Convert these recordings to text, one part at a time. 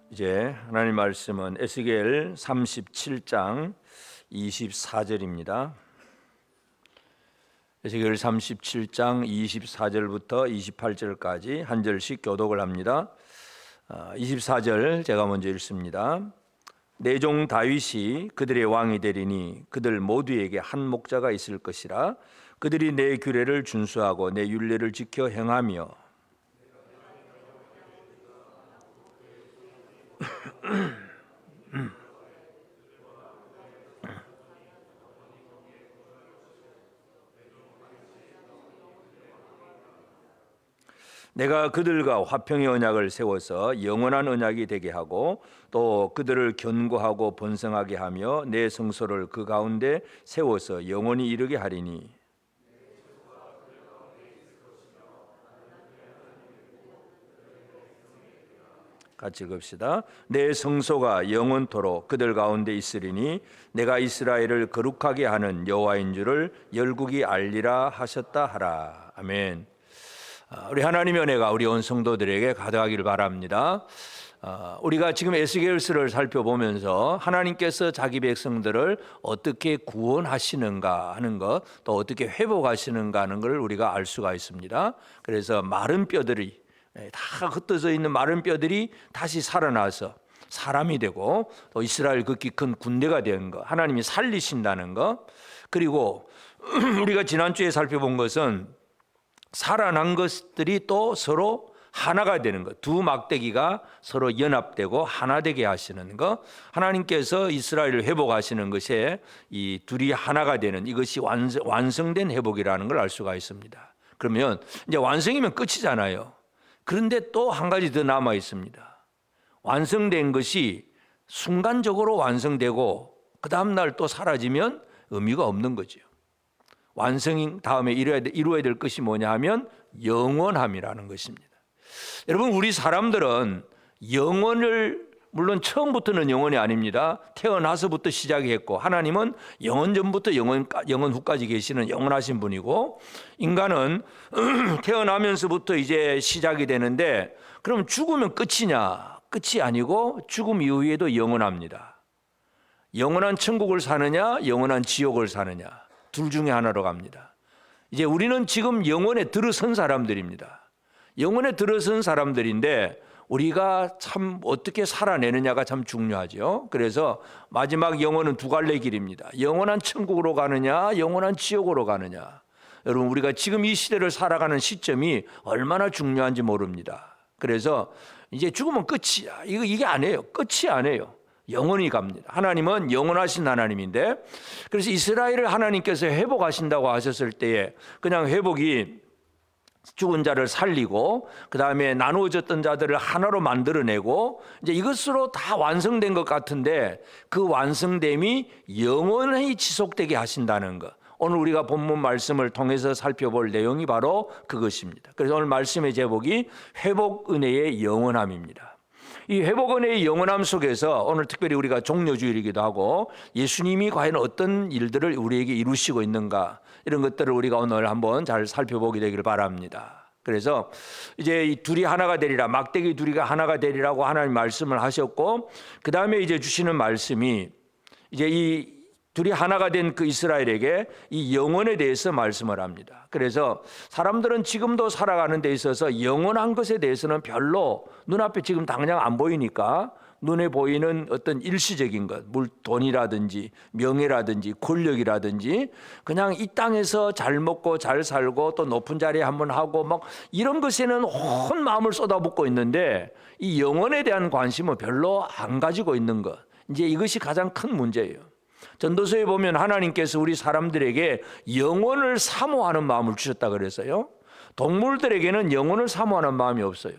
이제 하나님 말씀은 에스겔 37장 24절입니다. 에스겔 37장 24절부터 28절까지 한 절씩 교독을 합니다. 24절 제가 먼저 읽습니다. 내 종 다윗이 그들의 왕이 되리니 그들 모두에게 한 목자가 있을 것이라. 그들이 내 규례를 준수하고 내 율례를 지켜 행하며 내가 그들과 화평의 언약을 세워서 영원한 언약이 되게 하고 또 그들을 견고하고 번성하게 하며 내 성소를 그 가운데 세워서 영원히 이르게 하리니 같이 읽읍시다. 내 성소가 영원토록 그들 가운데 있으리니 내가 이스라엘을 거룩하게 하는 여호와인 줄을 열국이 알리라 하셨다 하라. 아멘. 우리 하나님의 은혜가 우리 온 성도들에게 가득하기를 바랍니다. 우리가 지금 에스겔서를 살펴보면서 하나님께서 자기 백성들을 어떻게 구원하시는가 하는 것, 또 어떻게 회복하시는가 하는 것을 우리가 알 수가 있습니다. 그래서 마른 뼈들이 다 흩어져 있는 마른 뼈들이 다시 살아나서 사람이 되고 또 이스라엘 극히 큰 군대가 되는 것, 하나님이 살리신다는 것, 그리고 우리가 지난주에 살펴본 것은 살아난 것들이 또 서로 하나가 되는 것, 두 막대기가 서로 연합되고 하나 되게 하시는 것, 하나님께서 이스라엘을 회복하시는 것에 이 둘이 하나가 되는 이것이 완성된 회복이라는 걸 알 수가 있습니다. 그러면 이제 완성이면 끝이잖아요. 그런데 또 한 가지 더 남아 있습니다. 완성된 것이 순간적으로 완성되고 그 다음 날 또 사라지면 의미가 없는 거죠. 완성 다음에 이루어야 될 것이 뭐냐 하면 영원함이라는 것입니다. 여러분, 우리 사람들은 영원을 물론 처음부터는 영원이 아닙니다. 태어나서부터 시작이 했고 하나님은 영원 전부터 영원 후까지 계시는 영원하신 분이고, 인간은 태어나면서부터 이제 시작이 되는데, 그럼 죽으면 끝이냐? 끝이 아니고 죽음 이후에도 영원합니다. 영원한 천국을 사느냐 영원한 지옥을 사느냐, 둘 중에 하나로 갑니다. 이제 우리는 지금 영원에 들어선 사람들입니다. 영원에 들어선 사람들인데 우리가 참 어떻게 살아내느냐가 참 중요하죠. 그래서 마지막 영혼은 두 갈래 길입니다. 영원한 천국으로 가느냐 영원한 지옥으로 가느냐. 여러분, 우리가 지금 이 시대를 살아가는 시점이 얼마나 중요한지 모릅니다. 그래서 이제 죽으면 끝이야, 이게 아니에요. 끝이 아니에요. 영원히 갑니다. 하나님은 영원하신 하나님인데, 그래서 이스라엘을 하나님께서 회복하신다고 하셨을 때에 그냥 회복이 죽은 자를 살리고 그 다음에 나누어졌던 자들을 하나로 만들어내고 이제 이것으로 다 완성된 것 같은데, 그 완성됨이 영원히 지속되게 하신다는 것, 오늘 우리가 본문 말씀을 통해서 살펴볼 내용이 바로 그것입니다. 그래서 오늘 말씀의 제목이 회복 은혜의 영원함입니다. 이 회복 은혜의 영원함 속에서 오늘 특별히 우리가 종려주일이기도 하고 예수님이 과연 어떤 일들을 우리에게 이루시고 있는가, 이런 것들을 우리가 오늘 한번 잘 살펴보게 되기를 바랍니다. 그래서 이제 이 둘이 하나가 되리라, 막대기 둘이가 하나가 되리라고 하나님 말씀을 하셨고, 그 다음에 이제 주시는 말씀이 이제 이 둘이 하나가 된 그 이스라엘에게 이 영원에 대해서 말씀을 합니다. 그래서 사람들은 지금도 살아가는 데 있어서 영원한 것에 대해서는 별로 눈앞에 지금 당장 안 보이니까 눈에 보이는 어떤 일시적인 것, 돈이라든지 명예라든지 권력이라든지 그냥 이 땅에서 잘 먹고 잘 살고 또 높은 자리에 한번 하고 막 이런 것에는 온 마음을 쏟아붓고 있는데, 이 영원에 대한 관심은 별로 안 가지고 있는 것, 이제 이것이 가장 큰 문제예요. 전도서에 보면 하나님께서 우리 사람들에게 영혼을 사모하는 마음을 주셨다 그래서요. 동물들에게는 영혼을 사모하는 마음이 없어요.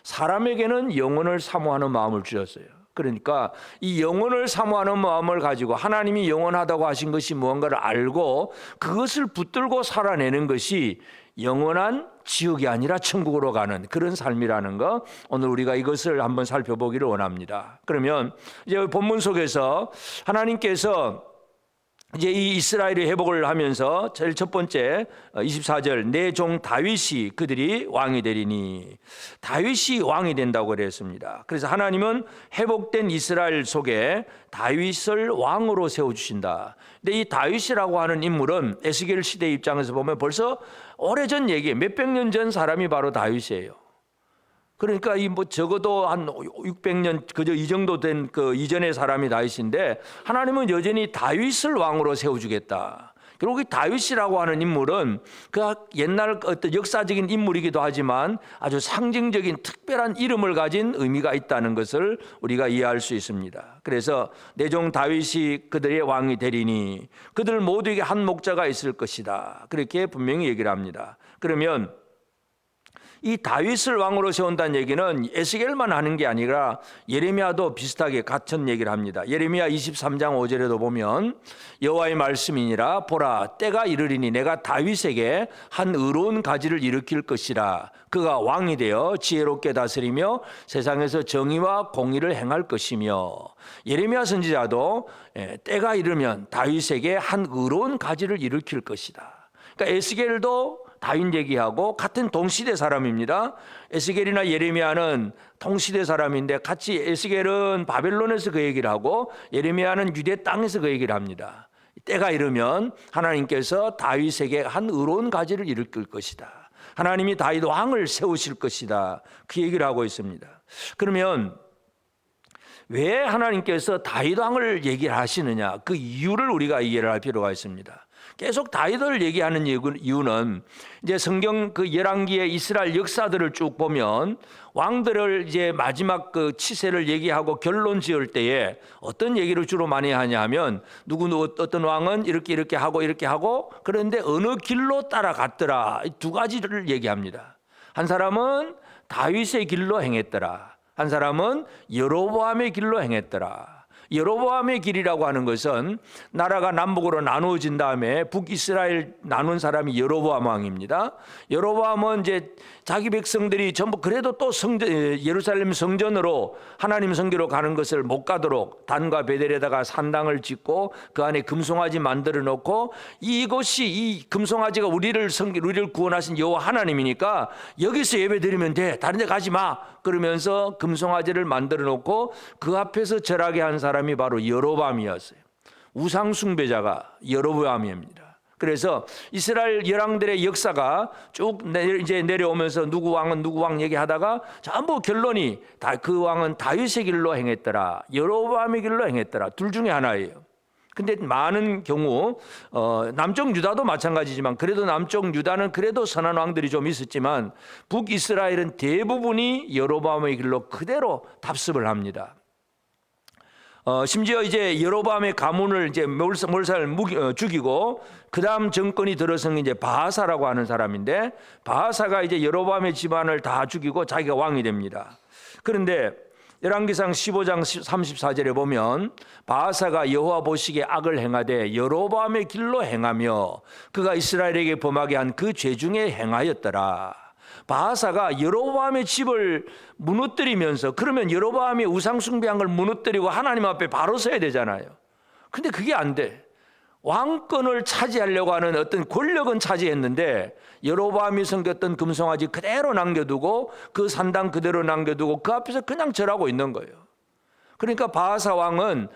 사람에게는 영혼을 사모하는 마음을 주셨어요. 그러니까 이 영혼을 사모하는 마음을 가지고 하나님이 영원하다고 하신 것이 무언가를 알고 그것을 붙들고 살아내는 것이 영원한 지옥이 아니라 천국으로 가는 그런 삶이라는 거, 오늘 우리가 이것을 한번 살펴보기를 원합니다. 그러면 이제 본문 속에서 하나님께서 이제 이 이스라엘의 회복을 하면서 제일 첫 번째 24절 내 종 다윗이 그들이 왕이 되리니, 다윗이 왕이 된다고 그랬습니다. 그래서 하나님은 회복된 이스라엘 속에 다윗을 왕으로 세워주신다. 근데 이 다윗이라고 하는 인물은 에스겔 시대 입장에서 보면 벌써 오래전 얘기, 몇백 년 전 사람이 바로 다윗이에요. 그러니까 이 뭐 적어도 한 600년 그저 이 정도 된 그 이전의 사람이 다윗인데, 하나님은 여전히 다윗을 왕으로 세워주겠다. 그리고 이 다윗이라고 하는 인물은 그 옛날 어떤 역사적인 인물이기도 하지만 아주 상징적인 특별한 이름을 가진 의미가 있다는 것을 우리가 이해할 수 있습니다. 그래서 내 종 다윗이 그들의 왕이 되리니 그들 모두에게 한 목자가 있을 것이다. 그렇게 분명히 얘기를 합니다. 그러면 이 다윗을 왕으로 세운다는 얘기는 에스겔만 하는 게 아니라 예레미야도 비슷하게 같은 얘기를 합니다. 예레미야 23장 5절에도 보면 여호와의 말씀이니라 보라 때가 이르리니 내가 다윗에게 한 의로운 가지를 일으킬 것이라. 그가 왕이 되어 지혜롭게 다스리며 세상에서 정의와 공의를 행할 것이며. 예레미야 선지자도 때가 이르면 다윗에게 한 의로운 가지를 일으킬 것이다. 그러니까 에스겔도 다윗 얘기하고 같은 동시대 사람입니다. 에스겔이나 예레미야는 동시대 사람인데 같이 에스겔은 바벨론에서 그 얘기를 하고 예레미야는 유대 땅에서 그 얘기를 합니다. 때가 이르면 하나님께서 다윗에게 한 의로운 가지를 일으킬 것이다. 하나님이 다윗 왕을 세우실 것이다. 그 얘기를 하고 있습니다. 그러면 왜 하나님께서 다윗 왕을 얘기를 하시느냐? 그 이유를 우리가 이해를 할 필요가 있습니다. 계속 다윗을 얘기하는 이유는 이제 성경 그 열왕기의 이스라엘 역사들을 쭉 보면 왕들을 이제 마지막 그 치세를 얘기하고 결론 지을 때에 어떤 얘기를 주로 많이 하냐면 어떤 왕은 이렇게 하고 그런데 어느 길로 따라갔더라. 이 두 가지를 얘기합니다. 한 사람은 다윗의 길로 행했더라. 한 사람은 여로보암의 길로 행했더라. 여로보암의 길이라고 하는 것은 나라가 남북으로 나누어진 다음에 북이스라엘 나눈 사람이 여로보암 왕입니다. 여로보암은 이제 자기 백성들이 전부 그래도 또 예루살렘 성전으로 하나님 성기로 가는 것을 못 가도록 단과 베델에다가 산당을 짓고 그 안에 금송아지 만들어 놓고 이곳이 이 금송아지가 우리를 구원하신 여호와 하나님이니까 여기서 예배 드리면 돼. 다른 데 가지 마. 그러면서 금송아지를 만들어 놓고 그 앞에서 절하게 한 사람이 바로 여로보암이었어요. 우상 숭배자가 여로보암입니다. 그래서 이스라엘 열왕들의 역사가 쭉 이제 내려오면서 누구 왕은 누구 왕 얘기하다가 전부 결론이 그 왕은 다윗의 길로 행했더라, 여로보암의 길로 행했더라. 둘 중에 하나예요. 근데 많은 경우 남쪽 유다도 마찬가지지만 그래도 남쪽 유다는 그래도 선한 왕들이 좀 있었지만 북이스라엘은 대부분이 여로보암의 길로 그대로 답습을 합니다. 심지어 이제 여로보암의 가문을 이제 몰살 죽이고 그 다음 정권이 들어선 이제 바하사라고 하는 사람인데 바하사가 이제 여로보암의 집안을 다 죽이고 자기가 왕이 됩니다. 그런데 열왕기상 15장 34절에 보면 바하사가 여호와 보시기에 악을 행하되 여로보암의 길로 행하며 그가 이스라엘에게 범하게 한 그 죄 중에 행하였더라. 바하사가 여로보암의 집을 무너뜨리면서, 그러면 여로보암이 우상 숭배한 걸 무너뜨리고 하나님 앞에 바로 서야 되잖아요. 근데 그게 안 돼. 왕권을 차지하려고 하는 어떤 권력은 차지했는데 여로보암이 섬겼던 금송아지 그대로 남겨두고 그 산당 그대로 남겨두고 그 앞에서 그냥 절하고 있는 거예요. 그러니까 바하사 왕은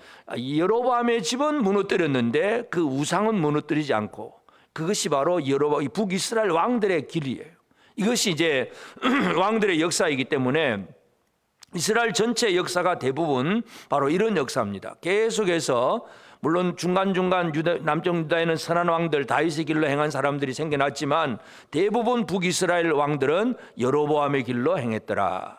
여로보암의 집은 무너뜨렸는데 그 우상은 무너뜨리지 않고, 그것이 바로 북이스라엘 왕들의 길이에요. 이것이 이제 왕들의 역사이기 때문에 이스라엘 전체 역사가 대부분 바로 이런 역사입니다. 계속해서 물론 중간중간 남쪽 유다에는 선한 왕들 다윗의 길로 행한 사람들이 생겨났지만 대부분 북이스라엘 왕들은 여로보암의 길로 행했더라.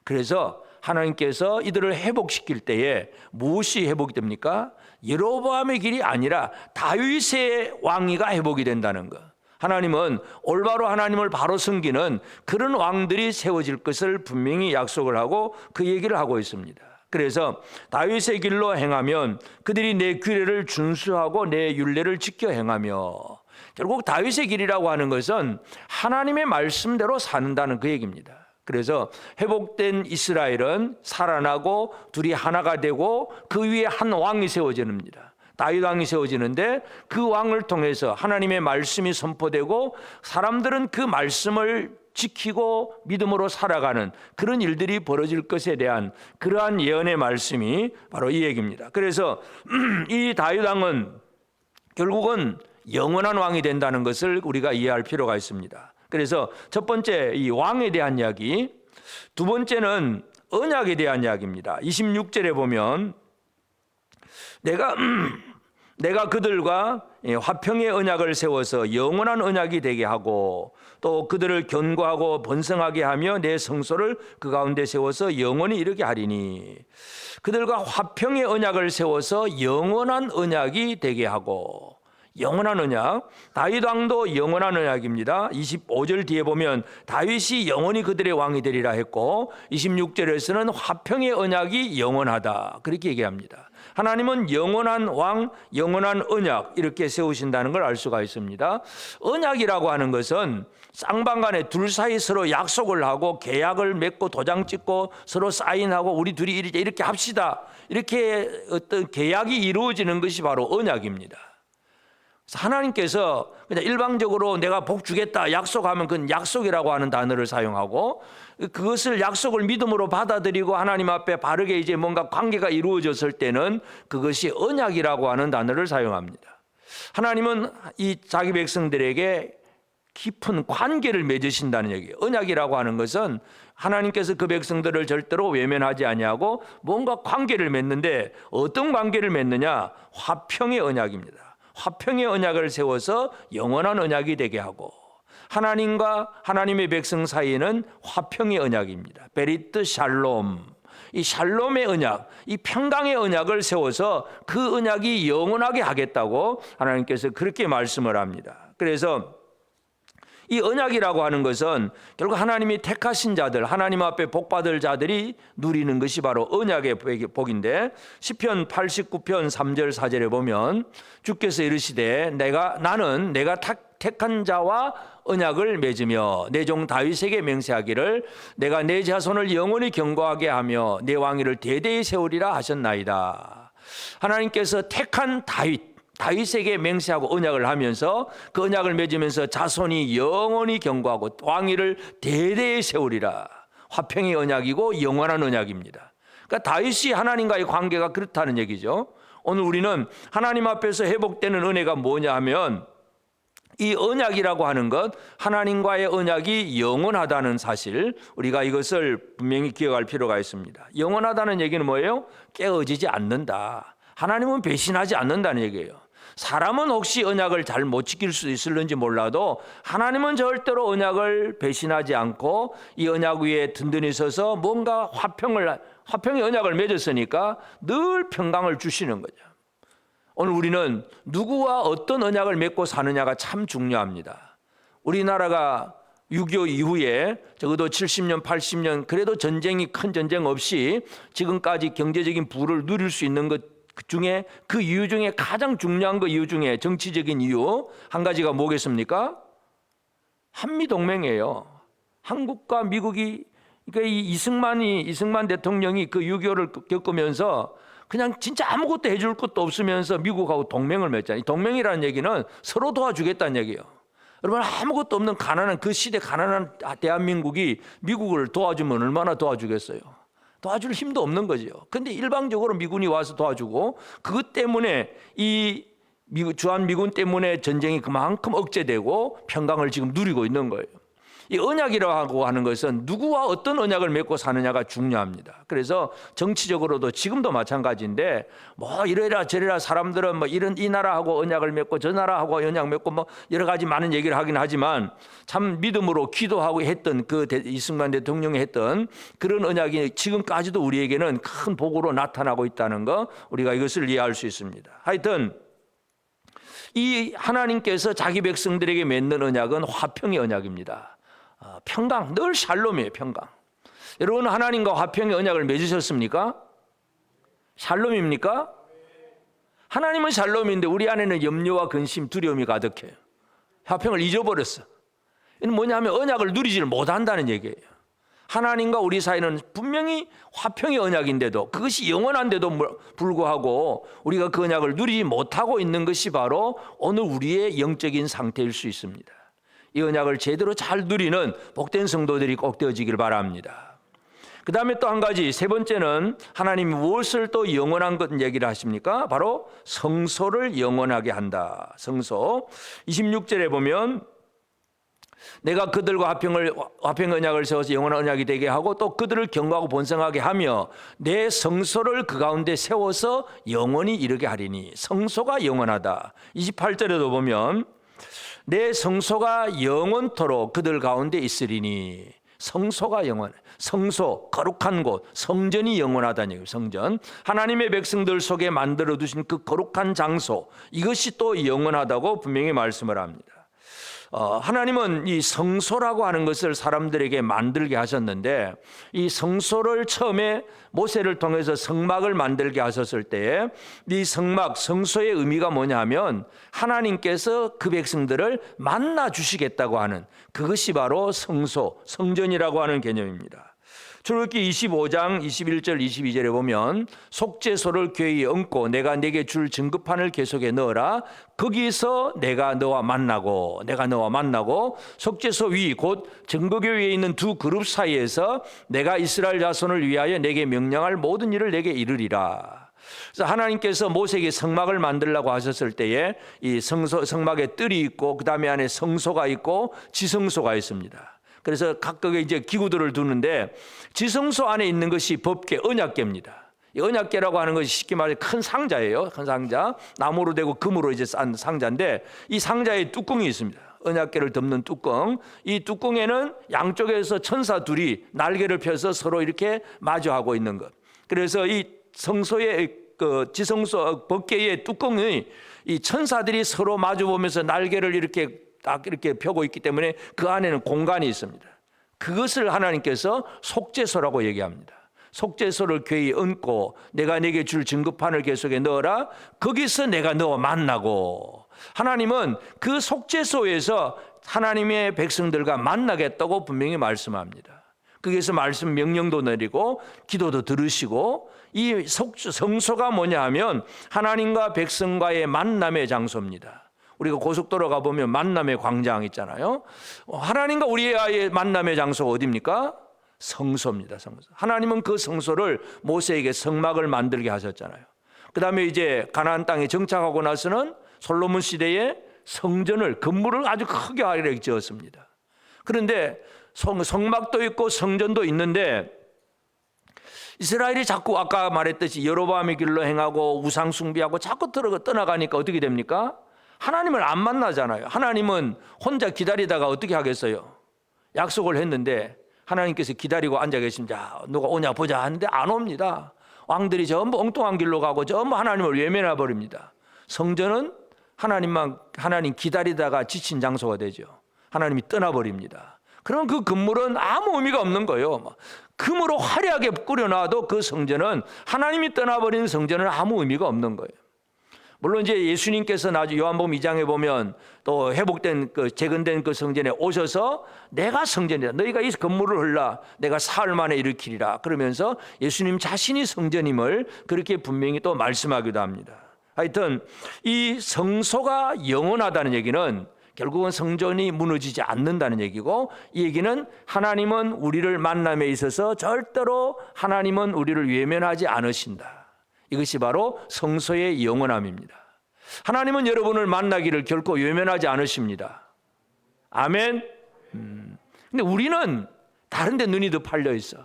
그래서 하나님께서 이들을 회복시킬 때에 무엇이 회복이 됩니까? 여로보암의 길이 아니라 다윗의 왕위가 회복이 된다는 것. 하나님은 올바로 하나님을 바로 섬기는 그런 왕들이 세워질 것을 분명히 약속을 하고 그 얘기를 하고 있습니다. 그래서 다윗의 길로 행하면 그들이 내 규례를 준수하고 내 율례를 지켜 행하며, 결국 다윗의 길이라고 하는 것은 하나님의 말씀대로 산다는 그 얘기입니다. 그래서 회복된 이스라엘은 살아나고 둘이 하나가 되고 그 위에 한 왕이 세워집니다. 다윗 왕이 세워지는데 그 왕을 통해서 하나님의 말씀이 선포되고 사람들은 그 말씀을 지키고 믿음으로 살아가는 그런 일들이 벌어질 것에 대한 그러한 예언의 말씀이 바로 이 얘기입니다. 그래서 이 다윗 왕은 결국은 영원한 왕이 된다는 것을 우리가 이해할 필요가 있습니다. 그래서 첫 번째 이 왕에 대한 이야기, 두 번째는 언약에 대한 이야기입니다. 26절에 보면 내가 그들과 화평의 언약을 세워서 영원한 언약이 되게 하고 또 그들을 견고하고 번성하게 하며 내 성소를 그 가운데 세워서 영원히 이르게 하리니, 그들과 화평의 언약을 세워서 영원한 언약이 되게 하고, 영원한 언약, 다윗 왕도 영원한 언약입니다. 25절 뒤에 보면 다윗이 영원히 그들의 왕이 되리라 했고 26절에서는 화평의 언약이 영원하다 그렇게 얘기합니다. 하나님은 영원한 왕, 영원한 언약 이렇게 세우신다는 걸 알 수가 있습니다. 언약이라고 하는 것은 쌍방간에 둘 사이 서로 약속을 하고 계약을 맺고 도장 찍고 서로 사인하고 우리 둘이 이렇게 합시다, 이렇게 어떤 계약이 이루어지는 것이 바로 언약입니다. 하나님께서 그냥 일방적으로 내가 복 주겠다 약속하면 그건 약속이라고 하는 단어를 사용하고, 그것을 약속을 믿음으로 받아들이고 하나님 앞에 바르게 이제 뭔가 관계가 이루어졌을 때는 그것이 언약이라고 하는 단어를 사용합니다. 하나님은 이 자기 백성들에게 깊은 관계를 맺으신다는 얘기예요. 언약이라고 하는 것은 하나님께서 그 백성들을 절대로 외면하지 아니하고 뭔가 관계를 맺는데, 어떤 관계를 맺느냐? 화평의 언약입니다. 화평의 언약을 세워서 영원한 언약이 되게 하고, 하나님과 하나님의 백성 사이에는 화평의 언약입니다. 베리트 샬롬, 이 샬롬의 언약, 이 평강의 언약을 세워서 그 언약이 영원하게 하겠다고 하나님께서 그렇게 말씀을 합니다. 그래서 이 언약이라고 하는 것은 결국 하나님이 택하신 자들, 하나님 앞에 복받을 자들이 누리는 것이 바로 언약의 복인데, 시편 89편 3절 4절에 보면 주께서 이르시되 나는 내가 택한 자와 언약을 맺으며 내 종 다윗에게 맹세하기를 내가 내 자손을 영원히 견고하게 하며 내 왕위를 대대히 세우리라 하셨나이다. 하나님께서 택한 다윗에게 맹세하고 언약을 하면서 그 언약을 맺으면서 자손이 영원히 견고하고 왕위를 대대히 세우리라. 화평의 언약이고 영원한 언약입니다. 그러니까 다윗이 하나님과의 관계가 그렇다는 얘기죠. 오늘 우리는 하나님 앞에서 회복되는 은혜가 뭐냐 하면, 이 언약이라고 하는 것, 하나님과의 언약이 영원하다는 사실, 우리가 이것을 분명히 기억할 필요가 있습니다. 영원하다는 얘기는 뭐예요? 깨어지지 않는다. 하나님은 배신하지 않는다는 얘기예요. 사람은 혹시 언약을 잘 못 지킬 수 있을는지 몰라도 하나님은 절대로 언약을 배신하지 않고 이 언약 위에 든든히 서서 뭔가 화평의 언약을 맺었으니까 늘 평강을 주시는 거죠. 오늘 우리는 누구와 어떤 언약을 맺고 사느냐가 참 중요합니다. 우리나라가 6.25 이후에 적어도 70년, 80년 그래도 큰 전쟁 없이 지금까지 경제적인 부를 누릴 수 있는 것 중에, 그 이유 중에 가장 중요한 그 이유 중에 정치적인 이유 한 가지가 뭐겠습니까? 한미동맹이에요. 한국과 미국이, 그러니까 이 이승만 대통령이 그 6.25를 겪으면서 그냥 진짜 아무것도 해줄 것도 없으면서 미국하고 동맹을 맺잖아요. 이 동맹이라는 얘기는 서로 도와주겠다는 얘기예요. 여러분, 아무것도 없는 가난한, 그 시대 가난한 대한민국이 미국을 도와주면 얼마나 도와주겠어요? 도와줄 힘도 없는 거죠. 그런데 일방적으로 미군이 와서 도와주고, 그것 때문에 이 주한미군 때문에 전쟁이 그만큼 억제되고 평강을 지금 누리고 있는 거예요. 이 언약이라고 하는 것은 누구와 어떤 언약을 맺고 사느냐가 중요합니다. 그래서 정치적으로도 지금도 마찬가지인데, 뭐 이래라 저래라 사람들은 뭐 이 나라하고 언약을 맺고 저 나라하고 언약 맺고 뭐 여러 가지 많은 얘기를 하긴 하지만, 참 믿음으로 기도하고 했던 그 이승만 대통령이 했던 그런 언약이 지금까지도 우리에게는 큰 복으로 나타나고 있다는 거, 우리가 이것을 이해할 수 있습니다. 하여튼 이 하나님께서 자기 백성들에게 맺는 언약은 화평의 언약입니다. 평강, 늘 샬롬이에요. 평강. 여러분, 하나님과 화평의 언약을 맺으셨습니까? 샬롬입니까? 하나님은 샬롬인데 우리 안에는 염려와 근심, 두려움이 가득해요. 화평을 잊어버렸어. 이는 뭐냐면 언약을 누리지를 못한다는 얘기예요. 하나님과 우리 사이는 분명히 화평의 언약인데도, 그것이 영원한데도 불구하고 우리가 그 언약을 누리지 못하고 있는 것이 바로 오늘 우리의 영적인 상태일 수 있습니다. 이 언약을 제대로 잘 누리는 복된 성도들이 꼭 되어지길 바랍니다. 그 다음에 또 한 가지, 세 번째는 하나님이 무엇을 또 영원한 것 얘기를 하십니까? 바로 성소를 영원하게 한다. 성소 26절에 보면 내가 그들과 화평 언약을 세워서 영원한 언약이 되게 하고 또 그들을 경고하고 번성하게 하며 내 성소를 그 가운데 세워서 영원히 이르게 하리니, 성소가 영원하다. 28절에도 보면 내 성소가 영원토록 그들 가운데 있으리니, 성소가 영원해. 성소, 거룩한 곳, 성전이 영원하다는 얘기예요. 성전, 하나님의 백성들 속에 만들어 두신 그 거룩한 장소, 이것이 또 영원하다고 분명히 말씀을 합니다. 하나님은 이 성소라고 하는 것을 사람들에게 만들게 하셨는데, 이 성소를 처음에 모세를 통해서 성막을 만들게 하셨을 때에 이 성막, 성소의 의미가 뭐냐 하면 하나님께서 그 백성들을 만나 주시겠다고 하는, 그것이 바로 성소, 성전이라고 하는 개념입니다. 출애굽기 25장 21절 22절에 보면 속죄소를 궤에 얹고 내가 내게 줄 증거판을 계속에 넣어라. 거기서 내가 너와 만나고 속죄소 위 곧 증거궤 위에 있는 두 그룹 사이에서 내가 이스라엘 자손을 위하여 내게 명령할 모든 일을 내게 이르리라. 그래서 하나님께서 모세에게 성막을 만들라고 하셨을 때에 이 성막에 뜰이 있고 그 다음에 안에 성소가 있고 지성소가 있습니다. 그래서 각각의 이제 기구들을 두는데, 지성소 안에 있는 것이 법궤, 언약궤입니다. 이 언약궤라고 하는 것이 쉽게 말해 큰 상자예요. 큰 상자, 나무로 되고 금으로 이제 싼 상자인데, 이 상자에 뚜껑이 있습니다. 언약궤를 덮는 뚜껑. 이 뚜껑에는 양쪽에서 천사 둘이 날개를 펴서 서로 이렇게 마주하고 있는 것. 그래서 이 성소의 그 지성소 법궤의 뚜껑이 이 천사들이 서로 마주 보면서 날개를 이렇게 딱 이렇게 펴고 있기 때문에 그 안에는 공간이 있습니다. 그것을 하나님께서 속죄소라고 얘기합니다. 속죄소를 궤에 얹고 내가 내게 줄 증거판을 계속에 넣어라. 거기서 내가 너와 만나고, 하나님은 그 속죄소에서 하나님의 백성들과 만나겠다고 분명히 말씀합니다. 거기에서 말씀 명령도 내리고 기도도 들으시고, 이 성소가 뭐냐 하면 하나님과 백성과의 만남의 장소입니다. 우리가 고속도로 가보면 만남의 광장 있잖아요. 하나님과 우리의 만남의 장소가 어디입니까? 성소입니다. 성소. 하나님은 그 성소를 모세에게 성막을 만들게 하셨잖아요. 그 다음에 이제 가나안 땅에 정착하고 나서는 솔로몬 시대에 성전을, 건물을 아주 크게 하게 지었습니다. 그런데 성막도 있고 성전도 있는데, 이스라엘이 자꾸 아까 말했듯이 여로보암의 길로 행하고 우상 숭배하고 자꾸 떠나가니까 어떻게 됩니까? 하나님을 안 만나잖아요. 하나님은 혼자 기다리다가 어떻게 하겠어요? 약속을 했는데 하나님께서 기다리고 앉아 계십니다. 누가 오냐 보자 하는데 안 옵니다. 왕들이 전부 엉뚱한 길로 가고 전부 하나님을 외면해 버립니다. 성전은 하나님 기다리다가 지친 장소가 되죠. 하나님이 떠나버립니다. 그럼 그 건물은 아무 의미가 없는 거예요. 금으로 화려하게 꾸려놔도 그 성전은, 하나님이 떠나버린 성전은 아무 의미가 없는 거예요. 물론 이제 예수님께서 나중에 요한복음 2장에 보면 또 회복된 재건된 그 성전에 오셔서 내가 성전이다, 너희가 이 건물을 헐라 내가 사흘 만에 일으키리라 그러면서 예수님 자신이 성전임을 그렇게 분명히 또 말씀하기도 합니다. 하여튼 이 성소가 영원하다는 얘기는 결국은 성전이 무너지지 않는다는 얘기고, 이 얘기는 하나님은 우리를 만남에 있어서 절대로 하나님은 우리를 외면하지 않으신다. 이것이 바로 성소의 영원함입니다. 하나님은 여러분을 만나기를 결코 외면하지 않으십니다. 아멘. 근데 우리는 다른 데 눈이 더 팔려 있어.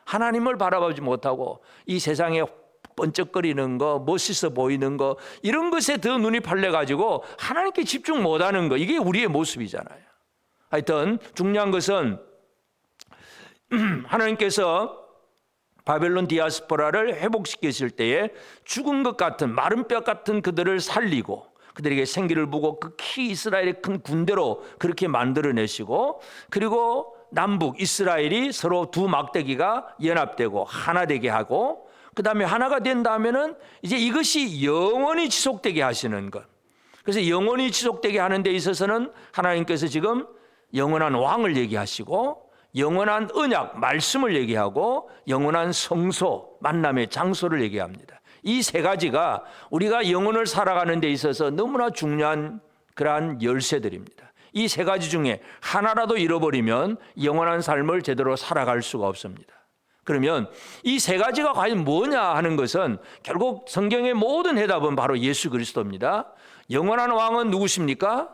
하나님을 바라보지 못하고 이 세상에 번쩍거리는 거, 멋있어 보이는 거, 이런 것에 더 눈이 팔려가지고 하나님께 집중 못하는 거, 이게 우리의 모습이잖아요. 하여튼 중요한 것은 하나님께서 바벨론 디아스포라를 회복시키실 때에 죽은 것 같은 마른 뼈 같은 그들을 살리고 그들에게 생기를 부고 극히 이스라엘의 큰 군대로 그렇게 만들어내시고, 그리고 남북 이스라엘이 서로 두 막대기가 연합되고 하나 되게 하고, 그 다음에 하나가 된 다음에는 이제 이것이 영원히 지속되게 하시는 것. 그래서 영원히 지속되게 하는 데 있어서는 하나님께서 지금 영원한 왕을 얘기하시고, 영원한 언약, 말씀을 얘기하고 영원한 성소, 만남의 장소를 얘기합니다. 이 세 가지가 우리가 영혼을 살아가는 데 있어서 너무나 중요한 그러한 열쇠들입니다. 이 세 가지 중에 하나라도 잃어버리면 영원한 삶을 제대로 살아갈 수가 없습니다. 그러면 이 세 가지가 과연 뭐냐 하는 것은 결국 성경의 모든 해답은 바로 예수 그리스도입니다. 영원한 왕은 누구십니까?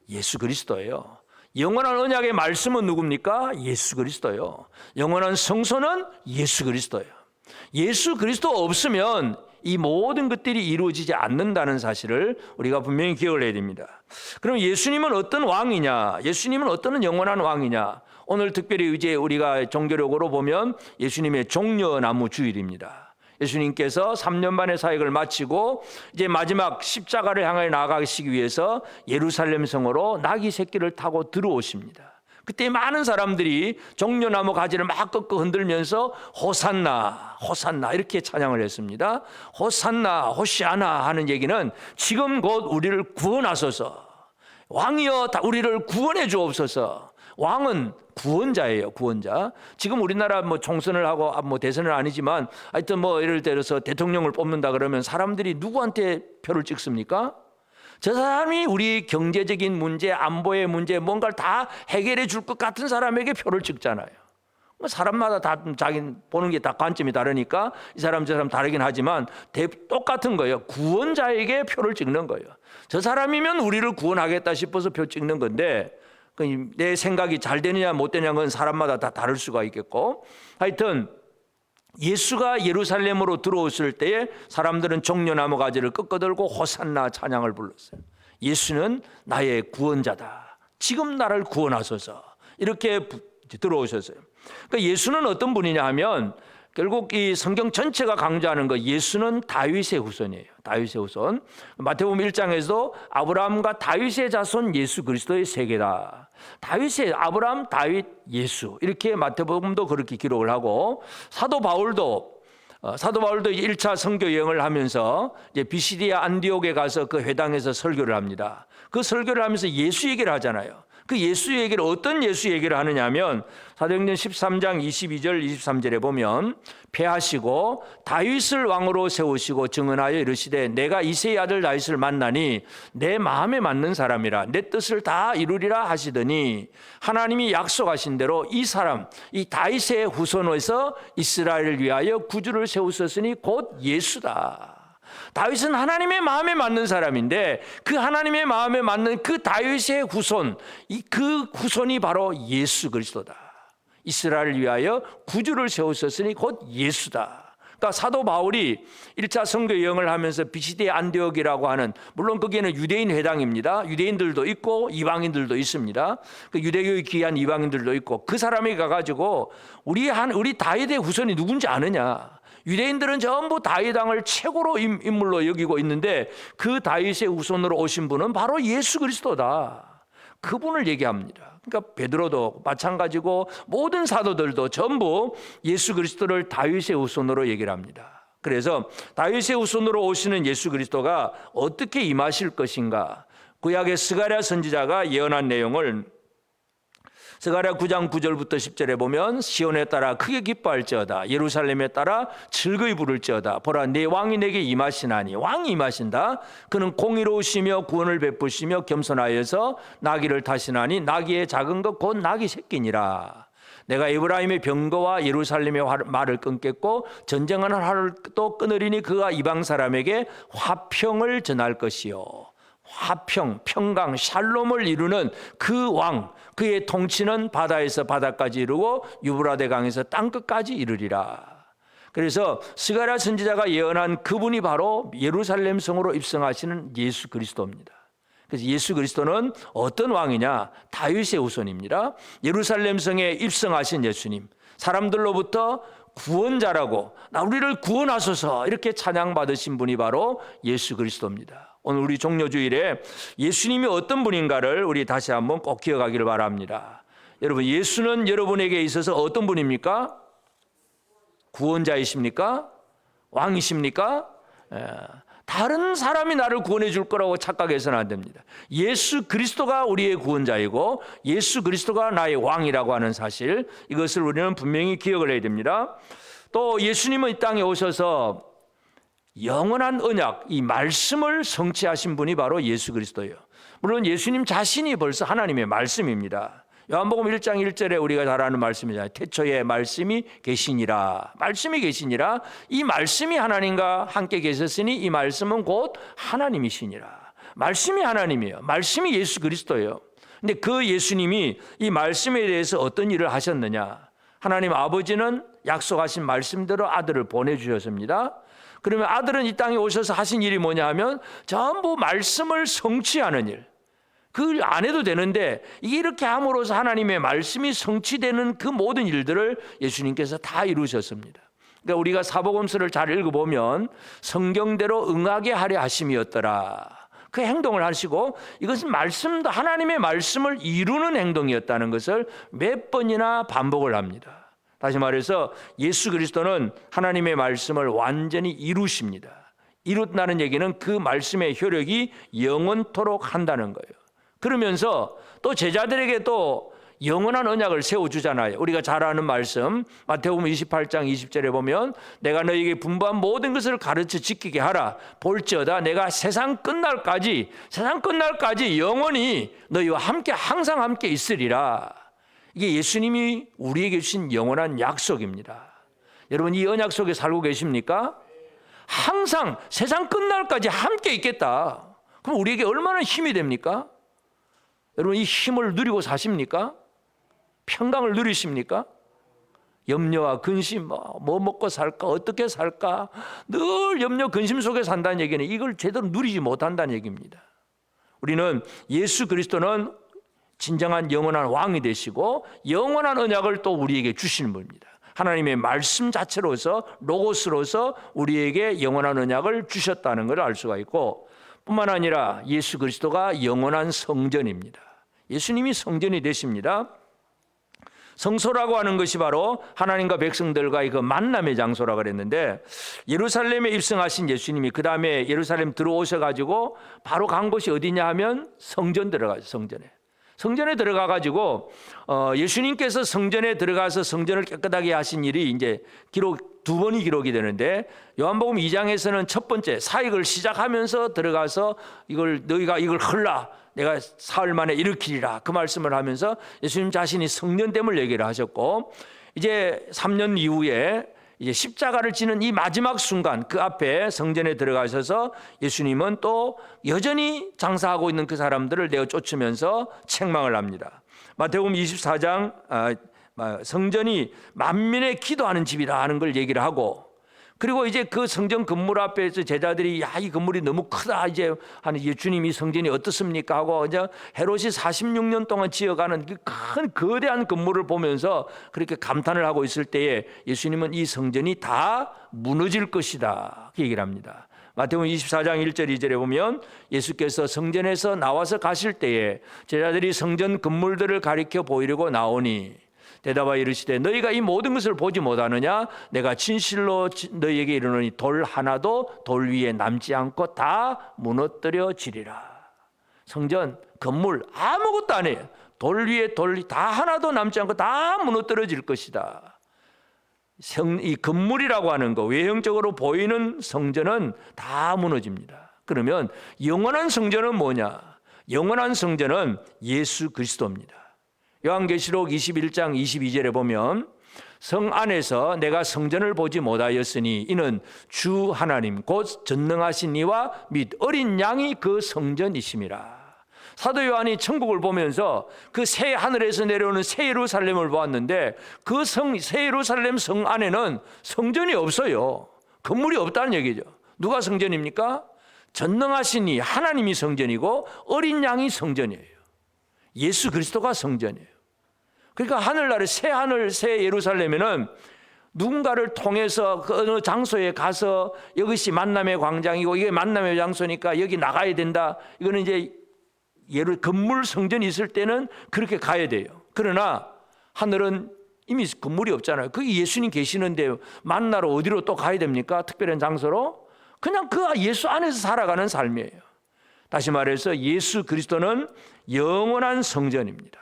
예수 그리스도예요. 영원한 언약의 말씀은 누굽니까? 예수 그리스도예요. 영원한 성소는 예수 그리스도예요. 예수 그리스도 없으면 이 모든 것들이 이루어지지 않는다는 사실을 우리가 분명히 기억을 해야 됩니다. 그럼 예수님은 어떤 왕이냐? 예수님은 어떤 영원한 왕이냐? 오늘 특별히 이제 우리가 종교력으로 보면 예수님의 종려나무 주일입니다. 예수님께서 3년 반의 사역을 마치고 이제 마지막 십자가를 향해 나아가시기 위해서 예루살렘 성으로 나귀 새끼를 타고 들어오십니다. 그때 많은 사람들이 종려나무 가지를 막 꺾어 흔들면서 호산나 호산나 이렇게 찬양을 했습니다. 호산나 호시아나 하는 얘기는 지금 곧 우리를 구원하소서, 왕이여 우리를 구원해 주옵소서. 왕은 구원자예요. 구원자. 지금 우리나라 뭐 총선을 하고 뭐 대선은 아니지만 하여튼 뭐 예를 들어서 대통령을 뽑는다 그러면 사람들이 누구한테 표를 찍습니까? 저 사람이 우리 경제적인 문제, 안보의 문제, 뭔가를 다 해결해 줄 것 같은 사람에게 표를 찍잖아요. 사람마다 다 자기 보는 게 다 관점이 다르니까 이 사람 저 사람 다르긴 하지만 똑같은 거예요. 구원자에게 표를 찍는 거예요. 저 사람이면 우리를 구원하겠다 싶어서 표 찍는 건데 내 생각이 잘 되느냐 못 되느냐는 건 사람마다 다 다를 수가 있겠고, 하여튼 예수가 예루살렘으로 들어오실 때에 사람들은 종려나무 가지를 꺾어들고 호산나 찬양을 불렀어요. 예수는 나의 구원자다. 지금 나를 구원하소서. 이렇게 들어오셨어요. 그러니까 예수는 어떤 분이냐 하면 결국 이 성경 전체가 강조하는 거, 예수는 다윗의 후손이에요. 다윗의 후손. 마태복음 1장에서도 아브라함과 다윗의 자손 예수 그리스도의 세계다. 다윗의 아브라함, 다윗, 예수 이렇게 마태복음도 그렇게 기록을 하고, 사도 바울도 1차 선교 여행을 하면서 이제 비시디아 안디옥에 가서 그 회당에서 설교를 합니다. 그 설교를 하면서 예수 얘기를 하잖아요. 그 예수 얘기를 어떤 예수 얘기를 하느냐면 사도행전 13장 22절 23절에 보면 패하시고 다윗을 왕으로 세우시고 증언하여 이르시되 내가 이새의 아들 다윗을 만나니 내 마음에 맞는 사람이라 내 뜻을 다 이루리라 하시더니 하나님이 약속하신 대로 이 사람 이 다윗의 후손에서 이스라엘을 위하여 구주를 세우셨으니 곧 예수다. 다윗은 하나님의 마음에 맞는 사람인데 그 하나님의 마음에 맞는 그 다윗의 후손, 그 후손이 바로 예수 그리스도다. 이스라엘을 위하여 구주를 세우셨으니 곧 예수다. 그러니까 사도 바울이 1차 선교 여행을 하면서 비시디아 안디옥이라고 하는, 물론 거기에는 유대인 회당입니다. 유대인들도 있고 이방인들도 있습니다. 그 유대교에 귀한 이방인들도 있고, 그 사람에게 가가지고 우리 다윗의 후손이 누군지 아느냐? 유대인들은 전부 다윗 왕을 최고로 인물로 여기고 있는데 그 다윗의 후손으로 오신 분은 바로 예수 그리스도다. 그분을 얘기합니다. 그러니까 베드로도 마찬가지고 모든 사도들도 전부 예수 그리스도를 다윗의 후손으로 얘기를 합니다. 그래서 다윗의 후손으로 오시는 예수 그리스도가 어떻게 임하실 것인가, 구약의 스가랴 선지자가 예언한 내용을 스가랴 9장 9절부터 10절에 보면 시온에 따라 크게 기뻐할지어다, 예루살렘에 따라 즐거이 부를지어다. 보라, 내 왕이 내게 임하시나니. 왕이 임하신다. 그는 공의로우시며 구원을 베푸시며 겸손하여서 나귀를 타시나니 나귀의 작은 것 곧 나귀 새끼니라. 내가 에브라임의 병거와 예루살렘의 말을 끊겠고 전쟁하는 활을 또 끊으리니 그가 이방 사람에게 화평을 전할 것이요. 화평, 평강, 샬롬을 이루는 그 왕, 그의 통치는 바다에서 바다까지 이루고 유브라데 강에서 땅끝까지 이르리라. 그래서 스가랴 선지자가 예언한 그분이 바로 예루살렘 성으로 입성하시는 예수 그리스도입니다. 그래서 예수 그리스도는 어떤 왕이냐? 다윗의 후손입니다. 예루살렘 성에 입성하신 예수님, 사람들로부터 구원자라고, 우리를 구원하소서 이렇게 찬양받으신 분이 바로 예수 그리스도입니다. 오늘 우리 종료주일에 예수님이 어떤 분인가를 우리 다시 한번 꼭 기억하기를 바랍니다. 여러분, 예수는 여러분에게 있어서 어떤 분입니까? 구원자이십니까? 왕이십니까? 다른 사람이 나를 구원해 줄 거라고 착각해서는 안 됩니다. 예수 그리스도가 우리의 구원자이고 예수 그리스도가 나의 왕이라고 하는 사실, 이것을 우리는 분명히 기억을 해야 됩니다. 또 예수님은 이 땅에 오셔서 영원한 언약, 이 말씀을 성취하신 분이 바로 예수 그리스도예요. 물론 예수님 자신이 벌써 하나님의 말씀입니다. 요한복음 1장 1절에 우리가 잘 아는 말씀이잖아요. 태초에 말씀이 계시니라. 말씀이 계시니라. 이 말씀이 하나님과 함께 계셨으니 이 말씀은 곧 하나님이시니라. 말씀이 하나님이에요. 말씀이 예수 그리스도예요. 근데 그 예수님이 이 말씀에 대해서 어떤 일을 하셨느냐? 하나님 아버지는 약속하신 말씀대로 아들을 보내주셨습니다. 그러면 아들은 이 땅에 오셔서 하신 일이 뭐냐 하면 전부 말씀을 성취하는 일. 그걸 안 해도 되는데 이렇게 함으로써 하나님의 말씀이 성취되는 그 모든 일들을 예수님께서 다 이루셨습니다. 그러니까 우리가 사복음서를 잘 읽어보면 성경대로 응하게 하려 하심이었더라. 그 행동을 하시고 이것은 말씀도 하나님의 말씀을 이루는 행동이었다는 것을 몇 번이나 반복을 합니다. 다시 말해서 예수 그리스도는 하나님의 말씀을 완전히 이루십니다. 이룬다는 얘기는 그 말씀의 효력이 영원토록 한다는 거예요. 그러면서 또 제자들에게 또 영원한 언약을 세워주잖아요. 우리가 잘 아는 말씀 마태복음 28장 20절에 보면 내가 너희에게 분부한 모든 것을 가르쳐 지키게 하라. 볼지어다 내가 세상 끝날까지 영원히 너희와 함께 항상 함께 있으리라. 이게 예수님이 우리에게 주신 영원한 약속입니다. 여러분 이 언약 속에 살고 계십니까? 항상 세상 끝날까지 함께 있겠다. 그럼 우리에게 얼마나 힘이 됩니까? 여러분 이 힘을 누리고 사십니까? 평강을 누리십니까? 염려와 근심, 뭐 먹고 살까, 어떻게 살까, 늘 염려 근심 속에 산다는 얘기는 이걸 제대로 누리지 못한다는 얘기입니다. 우리는 예수 그리스도는 진정한 영원한 왕이 되시고 영원한 언약을 또 우리에게 주시는 분입니다. 하나님의 말씀 자체로서 로고스로서 우리에게 영원한 언약을 주셨다는 걸 알 수가 있고, 뿐만 아니라 예수 그리스도가 영원한 성전입니다. 예수님이 성전이 되십니다. 성소라고 하는 것이 바로 하나님과 백성들과의 그 만남의 장소라고 그랬는데, 예루살렘에 입성하신 예수님이 그 다음에 예루살렘 들어오셔가지고 바로 간 곳이 어디냐 하면 성전 들어가죠. 성전에 들어가가지고 예수님께서 성전에 들어가서 성전을 깨끗하게 하신 일이 이제 두 번이 기록이 되는데, 요한복음 2장에서는 첫 번째 사역을 시작하면서 들어가서 너희가 이걸 헐라 내가 사흘 만에 일으키리라 그 말씀을 하면서 예수님 자신이 성전됨을 얘기를 하셨고, 이제 3년 이후에 이제 십자가를 지는 이 마지막 순간 그 앞에 성전에 들어가셔서 예수님은 또 여전히 장사하고 있는 그 사람들을 내어 쫓으면서 책망을 합니다. 마태복음 24장 성전이 만민의 기도하는 집이라 하는 걸 얘기를 하고, 그리고 이제 그 성전 건물 앞에서 제자들이 이 건물이 너무 크다 이제 하는 예수님이 성전이 어떻습니까 하고 이제 헤롯이 46년 동안 지어가는 그 큰 거대한 건물을 보면서 그렇게 감탄을 하고 있을 때에 예수님은 이 성전이 다 무너질 것이다 그 얘기를 합니다. 마태복음 24장 1절 2절에 보면 예수께서 성전에서 나와서 가실 때에 제자들이 성전 건물들을 가리켜 보이려고 나오니 대답하여 이르시되 너희가 이 모든 것을 보지 못하느냐? 내가 진실로 너희에게 이르노니 돌 하나도 돌 위에 남지 않고 다 무너뜨려지리라. 성전 건물 아무것도 안 해요. 돌 위에 돌 다 하나도 남지 않고 다 무너뜨려질 것이다. 이 건물이라고 하는 거, 외형적으로 보이는 성전은 다 무너집니다. 그러면 영원한 성전은 뭐냐? 영원한 성전은 예수 그리스도입니다. 요한계시록 21장 22절에 보면 성 안에서 내가 성전을 보지 못하였으니 이는 주 하나님 곧 전능하신 이와 및 어린 양이 그 성전이심이라. 사도 요한이 천국을 보면서 그 새 하늘에서 내려오는 새 예루살렘을 보았는데 그 새 예루살렘 성 안에는 성전이 없어요. 건물이 없다는 얘기죠. 누가 성전입니까? 전능하신 이 하나님이 성전이고 어린 양이 성전이에요. 예수 그리스도가 성전이에요. 그러니까 하늘나라 새 하늘 새 예루살렘에는 누군가를 통해서 그 어느 장소에 가서 이것이 만남의 광장이고 이게 만남의 장소니까 여기 나가야 된다. 이거는 이제 건물 성전이 있을 때는 그렇게 가야 돼요. 그러나 하늘은 이미 건물이 없잖아요. 거기 예수님 계시는데 만나러 어디로 또 가야 됩니까? 특별한 장소로? 그냥 그 예수 안에서 살아가는 삶이에요. 다시 말해서 예수 그리스도는 영원한 성전입니다.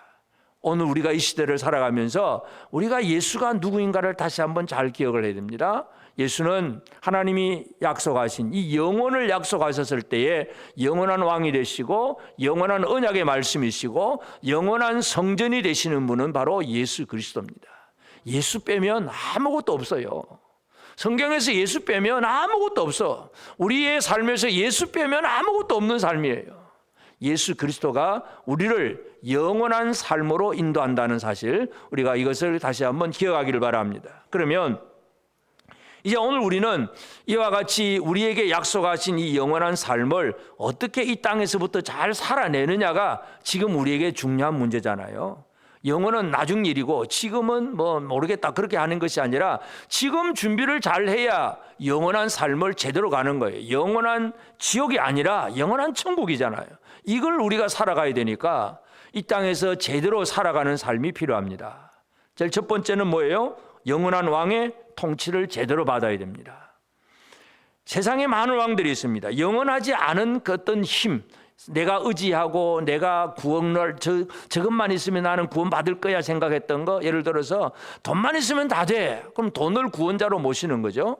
오늘 우리가 이 시대를 살아가면서 우리가 예수가 누구인가를 다시 한번 잘 기억을 해야 됩니다. 예수는 하나님이 약속하신 이 영원을 약속하셨을 때에 영원한 왕이 되시고 영원한 언약의 말씀이시고 영원한 성전이 되시는 분은 바로 예수 그리스도입니다. 예수 빼면 아무것도 없어요. 성경에서 예수 빼면 아무것도 없어. 우리의 삶에서 예수 빼면 아무것도 없는 삶이에요. 예수 그리스도가 우리를 영원한 삶으로 인도한다는 사실, 우리가 이것을 다시 한번 기억하기를 바랍니다. 그러면 이제 오늘 우리는 이와 같이 우리에게 약속하신 이 영원한 삶을 어떻게 이 땅에서부터 잘 살아내느냐가 지금 우리에게 중요한 문제잖아요. 영원은 나중 일이고 지금은 뭐 모르겠다 그렇게 하는 것이 아니라 지금 준비를 잘 해야 영원한 삶을 제대로 가는 거예요. 영원한 지옥이 아니라 영원한 천국이잖아요. 이걸 우리가 살아가야 되니까 이 땅에서 제대로 살아가는 삶이 필요합니다. 제일 첫 번째는 뭐예요? 영원한 왕의 통치를 제대로 받아야 됩니다. 세상에 많은 왕들이 있습니다. 영원하지 않은 그 어떤 힘, 내가 의지하고 내가 구원을 저것만 있으면 나는 구원받을 거야 생각했던 거, 예를 들어서 돈만 있으면 다 돼. 그럼 돈을 구원자로 모시는 거죠.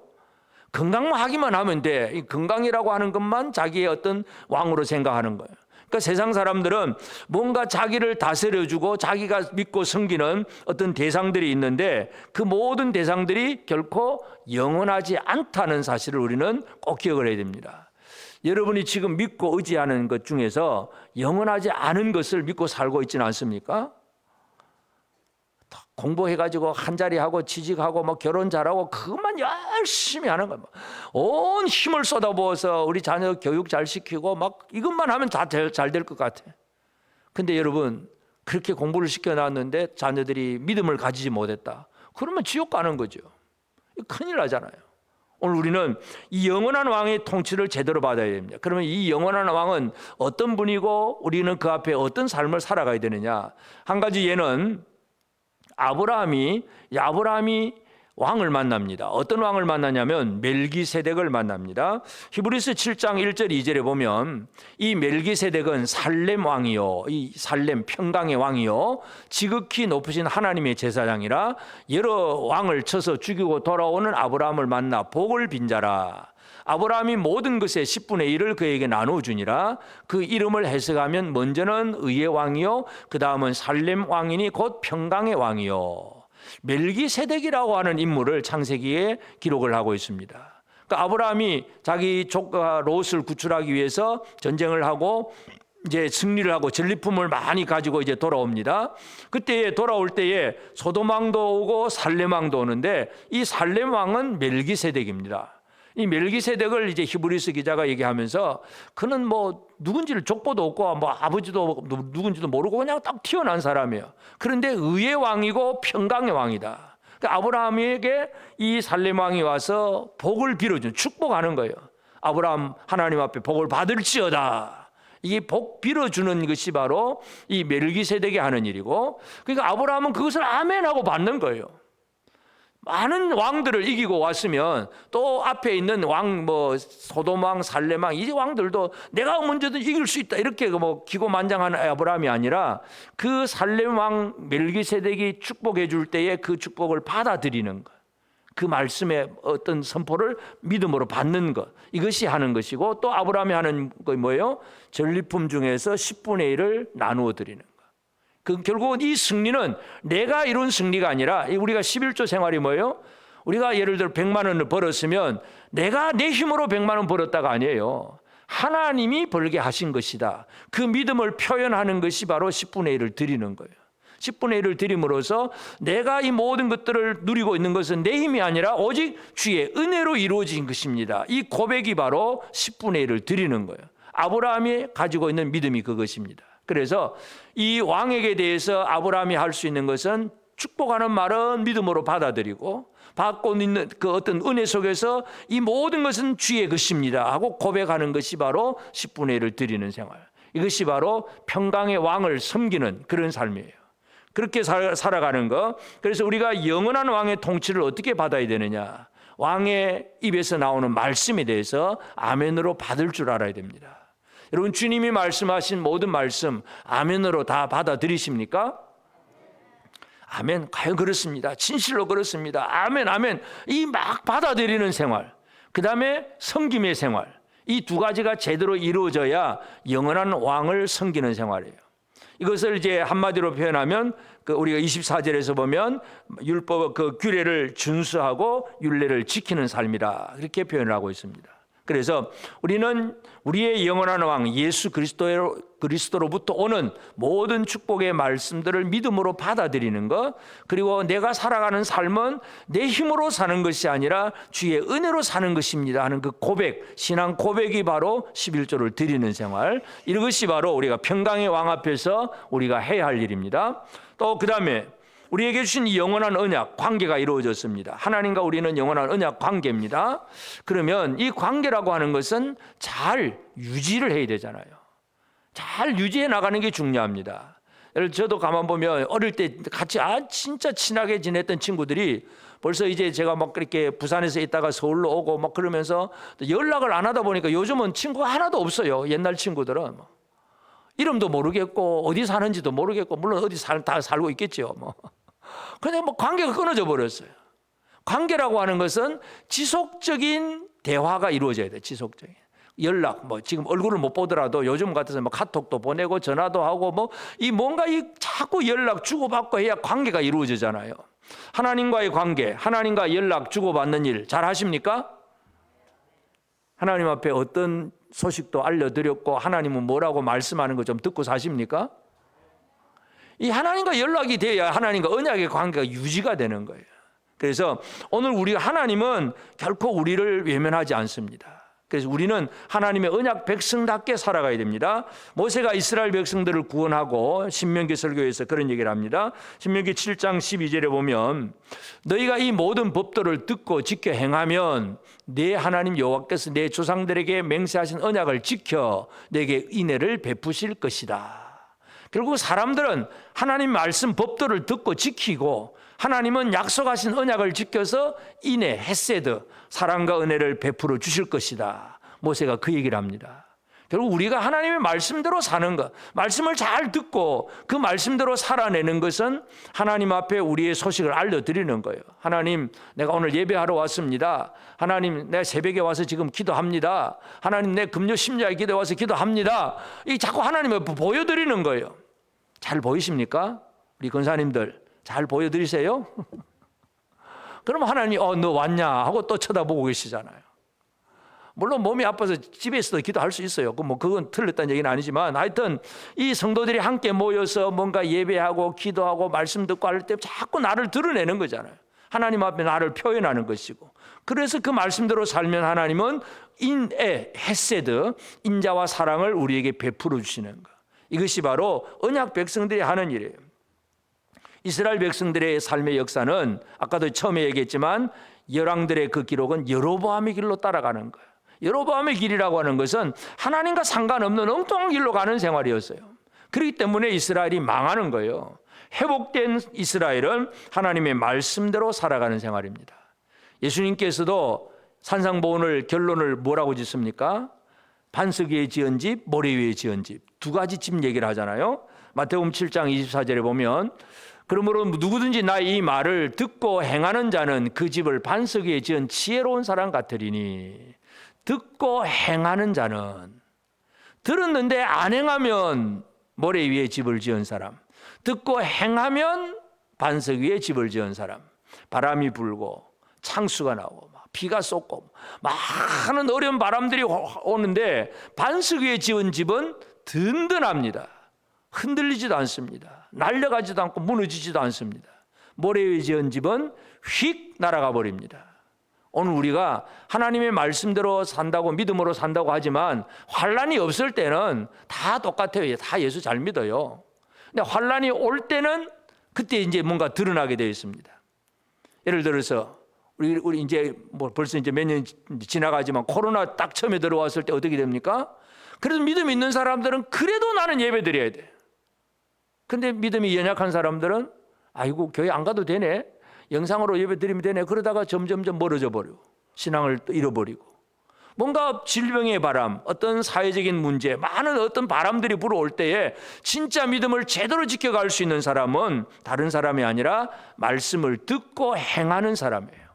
건강만 하기만 하면 돼. 이 건강이라고 하는 것만 자기의 어떤 왕으로 생각하는 거예요. 그러니까 세상 사람들은 뭔가 자기를 다스려주고 자기가 믿고 섬기는 어떤 대상들이 있는데 그 모든 대상들이 결코 영원하지 않다는 사실을 우리는 꼭 기억을 해야 됩니다. 여러분이 지금 믿고 의지하는 것 중에서 영원하지 않은 것을 믿고 살고 있지는 않습니까? 공부해가지고 한 자리 하고 취직하고 뭐 결혼 잘하고 그것만 열심히 하는 거야. 온 힘을 쏟아부어서 우리 자녀 교육 잘 시키고 막 이것만 하면 다 잘 될 것 같아. 근데 여러분 그렇게 공부를 시켜놨는데 자녀들이 믿음을 가지지 못했다. 그러면 지옥 가는 거죠. 큰일 나잖아요. 오늘 우리는 이 영원한 왕의 통치를 제대로 받아야 됩니다. 그러면 이 영원한 왕은 어떤 분이고 우리는 그 앞에 어떤 삶을 살아가야 되느냐. 한 가지 예는 아브라함이 왕을 만납니다. 어떤 왕을 만나냐면 멜기세덱을 만납니다. 히브리서 7장 1절 2절에 보면 이 멜기세덱은 살렘 왕이요, 이 살렘 평강의 왕이요, 지극히 높으신 하나님의 제사장이라 여러 왕을 쳐서 죽이고 돌아오는 아브라함을 만나 복을 빈 자라. 아브라함이 모든 것의 10분의 1을 그에게 나누어 주니라. 그 이름을 해석하면 먼저는 의의 왕이요, 그 다음은 살렘 왕이니 곧 평강의 왕이요. 멜기세덱이라고 하는 인물을 창세기에 기록을 하고 있습니다. 그러니까 아브라함이 자기 조카 롯을 구출하기 위해서 전쟁을 하고 이제 승리를 하고 전리품을 많이 가지고 이제 돌아옵니다. 그때 돌아올 때에 소돔 왕도 오고 살렘 왕도 오는데 이 살렘 왕은 멜기세덱입니다. 이 멜기세덱을 이제 히브리서 기자가 얘기하면서 그는 뭐 누군지를 족보도 없고 뭐 아버지도 누군지도 모르고 그냥 딱 튀어난 사람이에요. 그런데 의의 왕이고 평강의 왕이다. 그러니까 아브라함에게 이 살렘 왕이 와서 복을 빌어준, 축복하는 거예요. 아브라함 하나님 앞에 복을 받을지어다. 이게 복 빌어주는 것이 바로 이 멜기세덱이 하는 일이고, 그러니까 아브라함은 그것을 아멘하고 받는 거예요. 많은 왕들을 이기고 왔으면 또 앞에 있는 왕, 뭐 소돔 왕, 살렘 왕, 이 왕들도 내가 먼저도 이길 수 있다 이렇게 뭐 기고만장한 아브라함이 아니라 그 살렘 왕 멜기세덱이 축복해 줄 때에 그 축복을 받아들이는 것, 그 말씀의 어떤 선포를 믿음으로 받는 것, 이것이 하는 것이고, 또 아브라함이 하는 거 뭐예요? 전리품 중에서 10분의 1을 나누어 드리는 것. 결국은 이 승리는 내가 이룬 승리가 아니라, 우리가 11조 생활이 뭐예요? 우리가 예를 들어 100만 원을 벌었으면 내가 내 힘으로 100만 원 벌었다가 아니에요. 하나님이 벌게 하신 것이다. 그 믿음을 표현하는 것이 바로 10분의 1을 드리는 거예요. 10분의 1을 드림으로써 내가 이 모든 것들을 누리고 있는 것은 내 힘이 아니라 오직 주의 은혜로 이루어진 것입니다. 이 고백이 바로 10분의 1을 드리는 거예요. 아브라함이 가지고 있는 믿음이 그것입니다. 그래서 이 왕에게 대해서 아브라함이 할 수 있는 것은 축복하는 말은 믿음으로 받아들이고, 받고 있는 그 어떤 은혜 속에서 이 모든 것은 주의 것입니다 하고 고백하는 것이 바로 10분의 1을 드리는 생활. 이것이 바로 평강의 왕을 섬기는 그런 삶이에요. 그렇게 살아가는 거. 그래서 우리가 영원한 왕의 통치를 어떻게 받아야 되느냐. 왕의 입에서 나오는 말씀에 대해서 아멘으로 받을 줄 알아야 됩니다. 여러분, 주님이 말씀하신 모든 말씀 아멘으로 다 받아들이십니까? 아멘. 과연 그렇습니다. 진실로 그렇습니다. 아멘, 아멘. 이 막 받아들이는 생활, 그 다음에 섬김의 생활, 이 두 가지가 제대로 이루어져야 영원한 왕을 섬기는 생활이에요. 이것을 이제 한마디로 표현하면 우리가 24절에서 보면 율법 그 규례를 준수하고 율례를 지키는 삶이라 이렇게 표현을 하고 있습니다. 그래서 우리는 우리의 영원한 왕 예수 그리스도로부터 오는 모든 축복의 말씀들을 믿음으로 받아들이는 것, 그리고 내가 살아가는 삶은 내 힘으로 사는 것이 아니라 주의 은혜로 사는 것입니다 하는 그 고백, 신앙 고백이 바로 11조를 드리는 생활, 이것이 바로 우리가 평강의 왕 앞에서 우리가 해야 할 일입니다. 또 그 다음에 우리에게 주신 이 영원한 언약 관계가 이루어졌습니다. 하나님과 우리는 영원한 언약 관계입니다. 그러면 이 관계라고 하는 것은 잘 유지를 해야 되잖아요. 잘 유지해 나가는 게 중요합니다. 저도 가만 보면 어릴 때 같이 진짜 친하게 지냈던 친구들이 벌써 이제 제가 막 그렇게 부산에서 있다가 서울로 오고 막 그러면서 연락을 안 하다 보니까 요즘은 친구가 하나도 없어요. 옛날 친구들은 이름도 모르겠고 어디 사는지도 모르겠고, 물론 어디 다 살고 있겠죠. 근데 관계가 끊어져 버렸어요. 관계라고 하는 것은 지속적인 대화가 이루어져야 돼. 지속적인 연락, 지금 얼굴을 못 보더라도 요즘 같아서 카톡도 보내고 전화도 하고 뭔가 자꾸 연락 주고받고 해야 관계가 이루어지잖아요. 하나님과의 관계, 하나님과 연락 주고받는 일 잘 하십니까? 하나님 앞에 어떤 소식도 알려드렸고 하나님은 뭐라고 말씀하는 거 좀 듣고 사십니까? 이 하나님과 연락이 돼야 하나님과 언약의 관계가 유지가 되는 거예요. 그래서 오늘 우리가 하나님은 결코 우리를 외면하지 않습니다. 그래서 우리는 하나님의 언약 백성답게 살아가야 됩니다. 모세가 이스라엘 백성들을 구원하고 신명기 설교에서 그런 얘기를 합니다. 신명기 7장 12절에 보면 너희가 이 모든 법도를 듣고 지켜 행하면 내 하나님 여호와께서 내 조상들에게 맹세하신 언약을 지켜 내게 인애를 베푸실 것이다. 결국 사람들은 하나님 말씀 법도를 듣고 지키고 하나님은 약속하신 언약을 지켜서 인애, 헤세드, 사랑과 은혜를 베풀어 주실 것이다. 모세가 그 얘기를 합니다. 결국 우리가 하나님의 말씀대로 사는 것, 말씀을 잘 듣고 그 말씀대로 살아내는 것은 하나님 앞에 우리의 소식을 알려드리는 거예요. 하나님, 내가 오늘 예배하러 왔습니다. 하나님, 내가 새벽에 와서 지금 기도합니다. 하나님, 내 금요 심야에 기도해 와서 기도합니다. 이 자꾸 하나님 앞에 보여드리는 거예요. 잘 보이십니까? 우리 권사님들 잘 보여드리세요? 그러면 하나님 너 왔냐 하고 또 쳐다보고 계시잖아요. 물론 몸이 아파서 집에서도 기도할 수 있어요. 그건 틀렸다는 얘기는 아니지만 하여튼 이 성도들이 함께 모여서 뭔가 예배하고 기도하고 말씀 듣고 할 때 자꾸 나를 드러내는 거잖아요. 하나님 앞에 나를 표현하는 것이고, 그래서 그 말씀대로 살면 하나님은 인애, 헤세드, 인자와 사랑을 우리에게 베풀어 주시는 것. 이것이 바로 언약 백성들이 하는 일이에요. 이스라엘 백성들의 삶의 역사는 아까도 처음에 얘기했지만 열왕들의 그 기록은 여로보암의 길로 따라가는 거예요. 여로보암의 길이라고 하는 것은 하나님과 상관없는 엉뚱한 길로 가는 생활이었어요. 그렇기 때문에 이스라엘이 망하는 거예요. 회복된 이스라엘은 하나님의 말씀대로 살아가는 생활입니다. 예수님께서도 산상보훈을 결론을 뭐라고 짓습니까? 반석 위에 지은 집, 모래 위에 지은 집, 두 가지 집 얘기를 하잖아요. 마태복음 7장 24절에 보면 그러므로 누구든지 나의 이 말을 듣고 행하는 자는 그 집을 반석 위에 지은 지혜로운 사람 같으리니, 듣고 행하는 자는, 들었는데 안 행하면 모래 위에 집을 지은 사람, 듣고 행하면 반석 위에 집을 지은 사람. 바람이 불고 창수가 나오고 비가 쏟고 많은 어려운 바람들이 오는데 반석 위에 지은 집은 든든합니다. 흔들리지도 않습니다. 날려가지도 않고 무너지지도 않습니다. 모래 위에 지은 집은 휙 날아가 버립니다. 오늘 우리가 하나님의 말씀대로 산다고, 믿음으로 산다고 하지만 환란이 없을 때는 다 똑같아요. 다 예수 잘 믿어요. 근데 환란이 올 때는 그때 이제 뭔가 드러나게 되어 있습니다. 예를 들어서 우리 이제 벌써 이제 몇 년 지나가지만 코로나 딱 처음에 들어왔을 때 어떻게 됩니까? 그래도 믿음 있는 사람들은 그래도 나는 예배 드려야 돼. 근데 믿음이 연약한 사람들은 아이고 교회 안 가도 되네, 영상으로 예배 드리면 되네, 그러다가 점점점 멀어져 버려. 신앙을 또 잃어버리고 뭔가 질병의 바람, 어떤 사회적인 문제, 많은 어떤 바람들이 불어올 때에 진짜 믿음을 제대로 지켜갈 수 있는 사람은 다른 사람이 아니라 말씀을 듣고 행하는 사람이에요.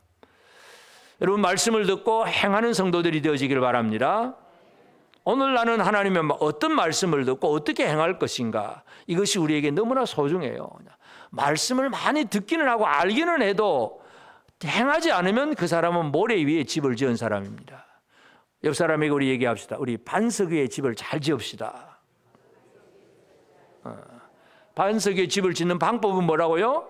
여러분, 말씀을 듣고 행하는 성도들이 되어지길 바랍니다. 오늘 나는 하나님의 어떤 말씀을 듣고 어떻게 행할 것인가, 이것이 우리에게 너무나 소중해요. 말씀을 많이 듣기는 하고 알기는 해도 행하지 않으면 그 사람은 모래 위에 집을 지은 사람입니다. 옆 사람에게 우리 얘기합시다. 우리 반석 위에 집을 잘 지읍시다. 반석 위에 집을 짓는 방법은 뭐라고요?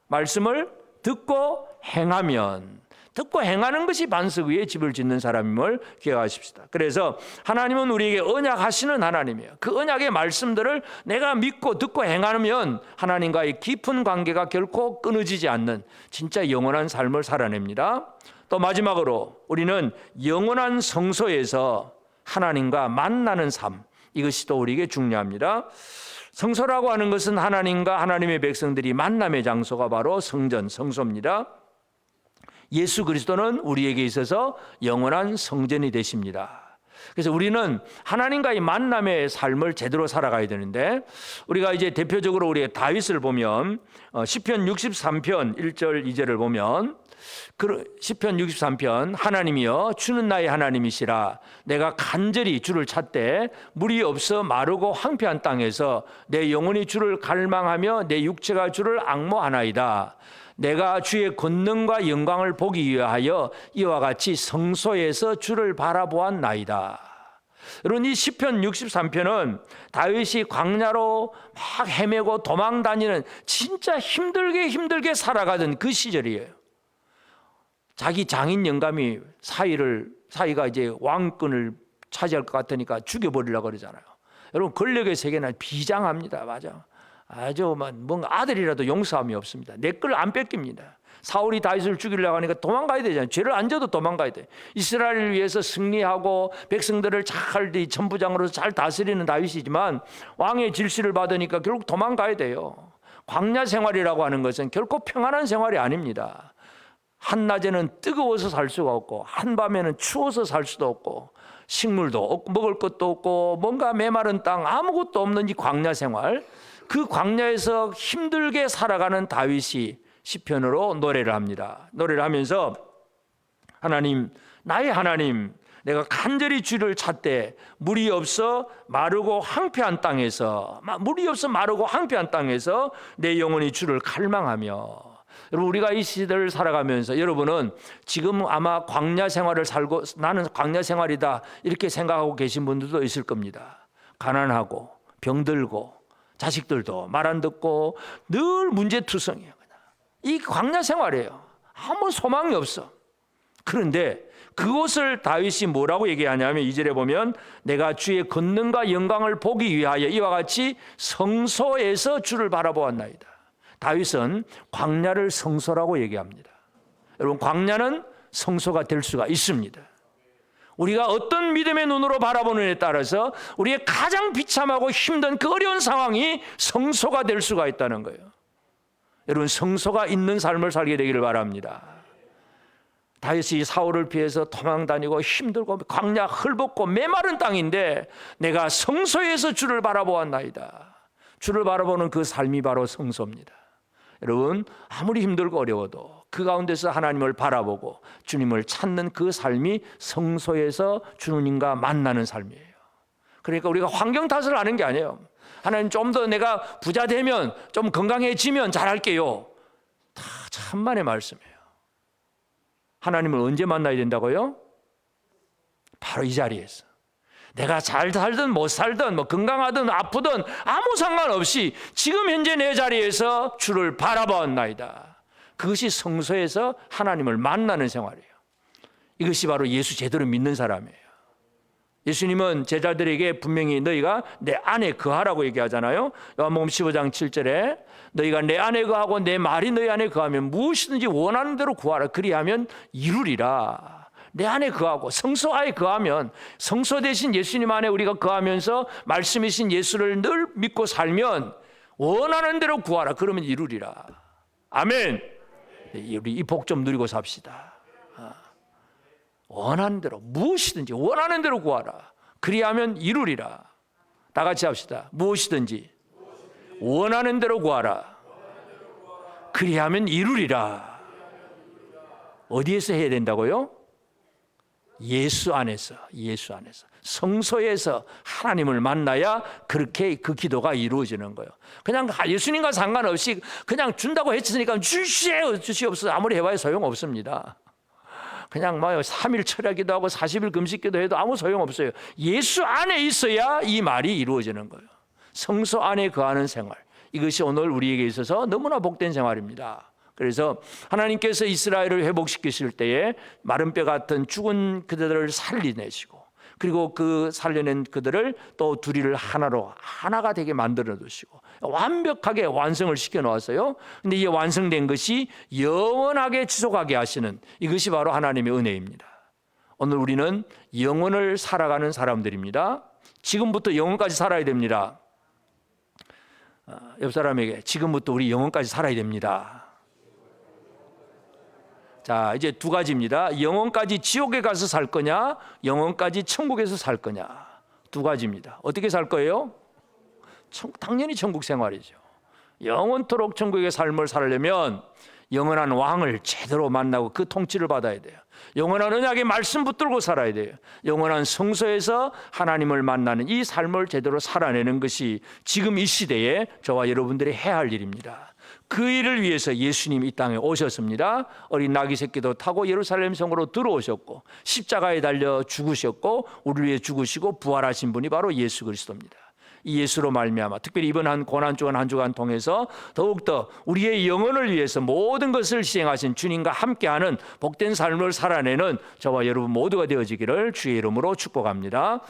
말씀을 듣고 행하면, 듣고 행하는 것이 반석 위에 집을 짓는 사람임을 기억하십시다. 그래서 하나님은 우리에게 언약하시는 하나님이에요. 그 언약의 말씀들을 내가 믿고 듣고 행하면 하나님과의 깊은 관계가 결코 끊어지지 않는 진짜 영원한 삶을 살아냅니다. 또 마지막으로 우리는 영원한 성소에서 하나님과 만나는 삶, 이것이 또 우리에게 중요합니다. 성소라고 하는 것은 하나님과 하나님의 백성들이 만남의 장소가 바로 성전, 성소입니다. 예수 그리스도는 우리에게 있어서 영원한 성전이 되십니다. 그래서 우리는 하나님과의 만남의 삶을 제대로 살아가야 되는데, 우리가 이제 대표적으로 우리 다윗을 보면 시편 63편 1절 2절을 보면, 시편 63편 하나님이여 주는 나의 하나님이시라. 내가 간절히 주를 찾되 물이 없어 마르고 황폐한 땅에서 내 영혼이 주를 갈망하며 내 육체가 주를 앙모하나이다. 내가 주의 권능과 영광을 보기 위하여 이와 같이 성소에서 주를 바라보았나이다. 여러분, 이 시편 63편은 다윗이 광야로 막 헤매고 도망다니는 진짜 힘들게 살아가던 그 시절이에요. 자기 장인 영감이 사이가 이제 왕권을 차지할 것 같으니까 죽여버리려고 그러잖아요. 여러분, 권력의 세계는 비장합니다. 맞아. 아주 뭔가 아들이라도 용서함이 없습니다. 내 걸 안 뺏깁니다. 사울이 다윗을 죽이려고 하니까 도망가야 되잖아요. 죄를 안 져도 도망가야 돼. 이스라엘을 위해서 승리하고 백성들을 잘 천부장으로서 잘 다스리는 다윗이지만 왕의 질시를 받으니까 결국 도망가야 돼요. 광야 생활이라고 하는 것은 결코 평안한 생활이 아닙니다. 한낮에는 뜨거워서 살 수가 없고 한밤에는 추워서 살 수도 없고 식물도 없고 먹을 것도 없고 뭔가 메마른 땅 아무것도 없는 이 광야 생활, 그 광야에서 힘들게 살아가는 다윗이 시편으로 노래를 합니다. 노래를 하면서 하나님, 나의 하나님, 내가 간절히 주를 찾되 물이 없어 마르고 황폐한 땅에서 내 영혼이 주를 갈망하며. 여러분, 우리가 이 시대를 살아가면서 여러분은 지금 아마 광야 생활을 살고 나는 광야 생활이다 이렇게 생각하고 계신 분들도 있을 겁니다. 가난하고 병들고 자식들도 말 안 듣고 늘 문제투성이에요. 이 광야 생활이에요. 아무 소망이 없어. 그런데 그것을 다윗이 뭐라고 얘기하냐면 2절에 보면 내가 주의 권능과 영광을 보기 위하여 이와 같이 성소에서 주를 바라보았나이다. 다윗은 광야를 성소라고 얘기합니다. 여러분, 광야는 성소가 될 수가 있습니다. 우리가 어떤 믿음의 눈으로 바라보느냐에 따라서 우리의 가장 비참하고 힘든 그 어려운 상황이 성소가 될 수가 있다는 거예요. 여러분, 성소가 있는 삶을 살게 되기를 바랍니다. 다윗이 사울을 피해서 도망다니고 힘들고 광야 헐벗고 메마른 땅인데 내가 성소에서 주를 바라보았나이다. 주를 바라보는 그 삶이 바로 성소입니다. 여러분, 아무리 힘들고 어려워도 그 가운데서 하나님을 바라보고 주님을 찾는 그 삶이 성소에서 주님과 만나는 삶이에요. 그러니까 우리가 환경 탓을 하는 게 아니에요. 하나님, 좀 더 내가 부자 되면, 좀 건강해지면 잘할게요. 다 천만의 말씀이에요. 하나님을 언제 만나야 된다고요? 바로 이 자리에서. 내가 잘 살든 못 살든 건강하든 아프든 아무 상관없이 지금 현재 내 자리에서 주를 바라보았나이다. 그것이 성소에서 하나님을 만나는 생활이에요. 이것이 바로 예수 제대로 믿는 사람이에요. 예수님은 제자들에게 분명히 너희가 내 안에 거하라고 얘기하잖아요. 요한복음 15장 7절에 너희가 내 안에 거하고 내 말이 너희 안에 거하면 무엇이든지 원하는 대로 구하라. 그리하면 이루리라. 내 안에 거하고 성소 안에 거하면, 성소 대신 예수님 안에 우리가 거하면서 말씀이신 예수를 늘 믿고 살면 원하는 대로 구하라. 그러면 이루리라. 아멘. 우리 이 복 좀 누리고 삽시다. 원하는 대로 무엇이든지 원하는 대로 구하라. 그리하면 이루리라. 다 같이 합시다. 무엇이든지 원하는 대로 구하라. 그리하면 이루리라. 어디에서 해야 된다고요? 예수 안에서, 예수 안에서. 성소에서 하나님을 만나야 그렇게 그 기도가 이루어지는 거예요. 그냥 예수님과 상관없이 그냥 준다고 했으니까 주시옵소서 아무리 해봐야 소용없습니다. 그냥 뭐 3일 철야기도 하고 40일 금식기도 해도 아무 소용없어요. 예수 안에 있어야 이 말이 이루어지는 거예요. 성소 안에 거하는 생활, 이것이 오늘 우리에게 있어서 너무나 복된 생활입니다. 그래서 하나님께서 이스라엘을 회복시키실 때에 마른 뼈 같은 죽은 그들을 살리내시고, 그리고 그 살려낸 그들을 또 둘이를 하나가 되게 만들어 두시고 완벽하게 완성을 시켜 놓았어요. 근데 이게 완성된 것이 영원하게 지속하게 하시는, 이것이 바로 하나님의 은혜입니다. 오늘 우리는 영원을 살아가는 사람들입니다. 지금부터 영원까지 살아야 됩니다. 옆 사람에게 지금부터 우리 영원까지 살아야 됩니다. 자, 이제 두 가지입니다. 영원까지 지옥에 가서 살 거냐, 영원까지 천국에서 살 거냐. 두 가지입니다. 어떻게 살 거예요? 당연히 천국 생활이죠. 영원토록 천국의 삶을 살려면 영원한 왕을 제대로 만나고 그 통치를 받아야 돼요. 영원한 언약의 말씀 붙들고 살아야 돼요. 영원한 성소에서 하나님을 만나는 이 삶을 제대로 살아내는 것이 지금 이 시대에 저와 여러분들이 해야 할 일입니다. 그 일을 위해서 예수님이 이 땅에 오셨습니다. 어린 나귀 새끼도 타고 예루살렘 성으로 들어오셨고 십자가에 달려 죽으셨고 우리를 위해 죽으시고 부활하신 분이 바로 예수 그리스도입니다. 이 예수로 말미암아 특별히 이번 한 고난 주간 한 주간 통해서 더욱더 우리의 영혼을 위해서 모든 것을 희생하신 주님과 함께하는 복된 삶을 살아내는 저와 여러분 모두가 되어지기를 주의 이름으로 축복합니다.